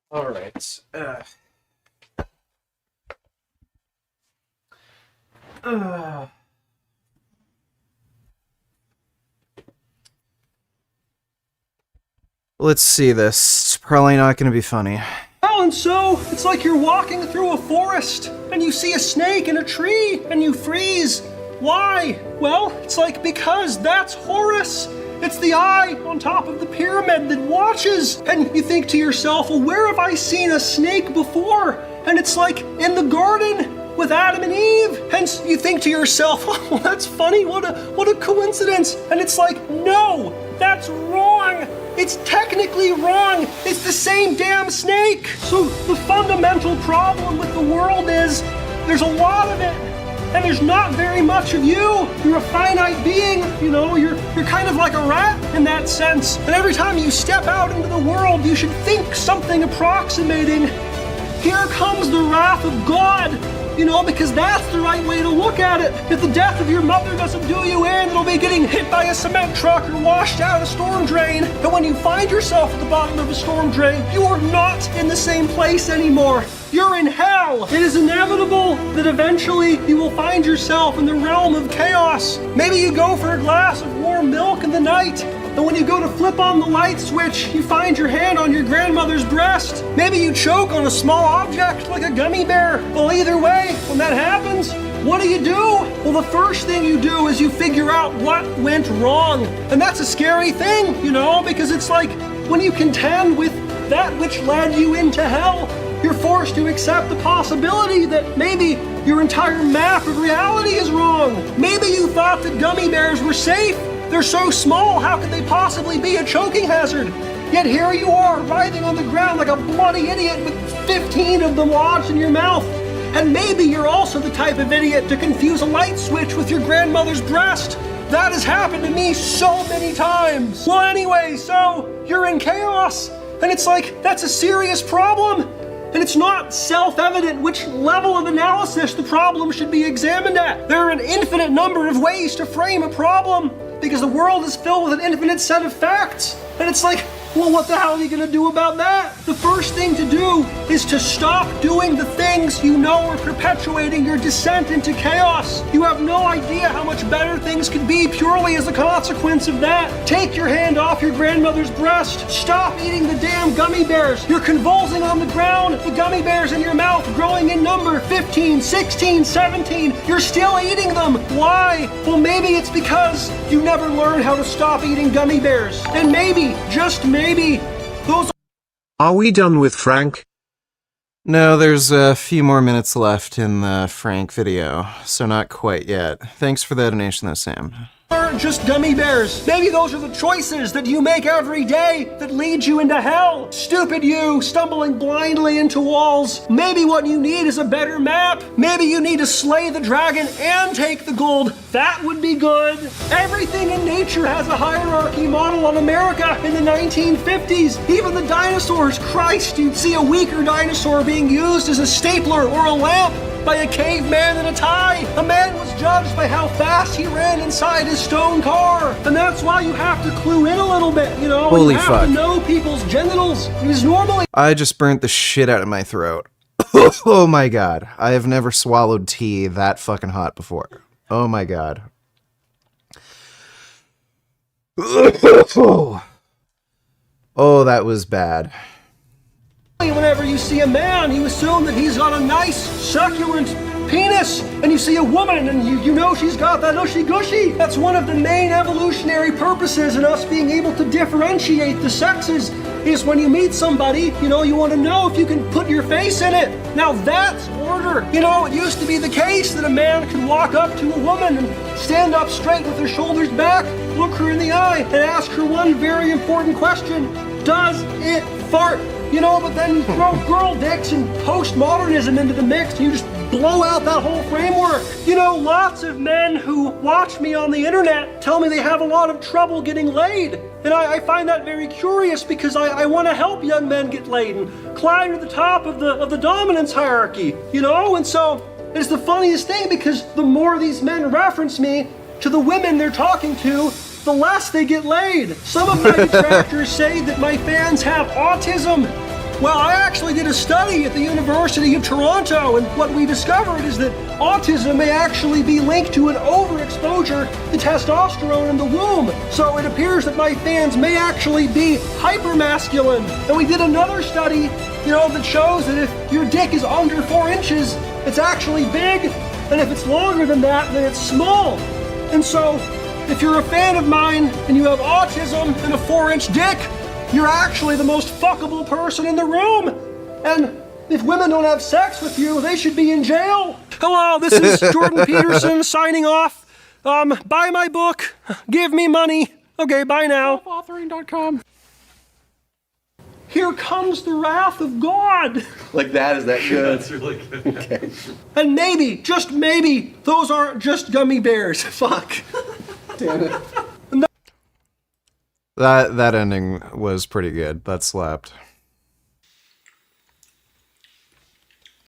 All right. Let's see this. It's probably not going to be funny. Oh, and so it's like you're walking through a forest and you see a snake in a tree and you freeze. Why? Well, it's like because that's Horus. It's the eye on top of the pyramid that watches. And you think to yourself, well, where have I seen a snake before? And it's like in the garden with Adam and Eve. Hence, you think to yourself, oh, well, that's funny. What a coincidence. And it's like, no, that's wrong. It's technically wrong. It's the same damn snake. So the fundamental problem with the world is there's a lot of it. And there's not very much of you. You're a finite being, you know, you're kind of like a rat in that sense. And every time you step out into the world, you should think something approximating, here comes the wrath of God, you know, because that's the right way to look at it. If the death of your mother doesn't do you in, it'll be getting hit by a cement truck or washed out a storm drain. And when you find yourself at the bottom of a storm drain, you are not in the same place anymore. You're in hell. It is inevitable that eventually you will find yourself in the realm of chaos. Maybe you go for a glass of warm milk in the night, and when you go to flip on the light switch, you find your hand on your grandmother's breast. Maybe you choke on a small object like a gummy bear. Well, either way, when that happens, what do? Well, the first thing you do is you figure out what went wrong. And that's a scary thing, you know, because it's like when you contend with that which led you into hell, you're forced to accept the possibility that maybe your entire map of reality is wrong. Maybe you thought that gummy bears were safe. They're so small, how could they possibly be a choking hazard? Yet here you are, writhing on the ground like a bloody idiot with 15 of them lodged in your mouth. And maybe you're also the type of idiot to confuse a light switch with your grandmother's breast. That has happened to me so many times. Well, anyway, so you're in chaos. And it's like, that's a serious problem. And it's not self-evident which level of analysis the problem should be examined at. There are an infinite number of ways to frame a problem because the world is filled with an infinite set of facts. And it's like, well, what the hell are you gonna do about that? The first thing to do is to stop doing the things you know are perpetuating your descent into chaos. You have no idea how much better things could be purely as a consequence of that. Take your hand off your grandmother's breast. Stop eating the damn gummy bears. You're convulsing on the ground, the gummy bears in your mouth growing in number 15, 16, 17. You're still eating them. Why? Well, maybe it's because you never learned how to stop eating gummy bears. And maybe, just maybe, those... Are we done with Frank? No, there's a few more minutes left in the Frank video, so not quite yet. Thanks for the donation though, Sam. Aren't just gummy bears. Maybe those are the choices that you make every day that lead you into hell. Stupid you, stumbling blindly into walls. Maybe what you need is a better map. Maybe you need to slay the dragon and take the gold. That would be good. Everything in nature has a hierarchy model on America in the 1950s. Even the dinosaurs. Christ, you'd see a weaker dinosaur being used as a stapler or a lamp by a caveman in a tie. A man was judged by how fast he ran inside his stone car. And that's why you have to clue in a little bit, you know? Holy you have fuck. to know people's genitals. Because normally... I just burnt the shit out of my throat. Oh my god. I have never swallowed tea that fucking hot before. Oh my god. Oh, that was bad. Whenever you see a man, you assume that he's got a nice, succulent penis. And you see a woman, and you know she's got that ushy-gushy. That's one of the main evolutionary purposes in us being able to differentiate the sexes, is when you meet somebody, you know, you want to know if you can put your face in it. Now that's order. You know, it used to be the case that a man could walk up to a woman and stand up straight with her shoulders back, look her in the eye, and ask her one very important question. Does it fart? You know, but then you throw girl dicks and postmodernism into the mix, and you just blow out that whole framework. You know, lots of men who watch me on the internet tell me they have a lot of trouble getting laid. And I find that very curious because I want to help young men get laid and climb to the top of the dominance hierarchy, you know? And so it's the funniest thing because the more these men reference me to the women they're talking to, the less they get laid. Some of my detractors say that my fans have autism. Well, I actually did a study at the University of Toronto, and what we discovered is that autism may actually be linked to an overexposure to testosterone in the womb. So it appears that my fans may actually be hypermasculine. And we did another study, that shows that if your dick is under 4 inches, it's actually big, and if it's longer than that, then it's small. And so, if you're a fan of mine and you have autism and a 4-inch dick, you're actually the most fuckable person in the room. And if women don't have sex with you, they should be in jail. Hello, this is Jordan Peterson signing off. Buy my book. Give me money. Okay, bye now. Authoring.com. Here comes the wrath of God. Like that? Is that good? That's really good. Okay. And maybe, just maybe, those aren't just gummy bears. Fuck. Damn it. That ending was pretty good. That slapped.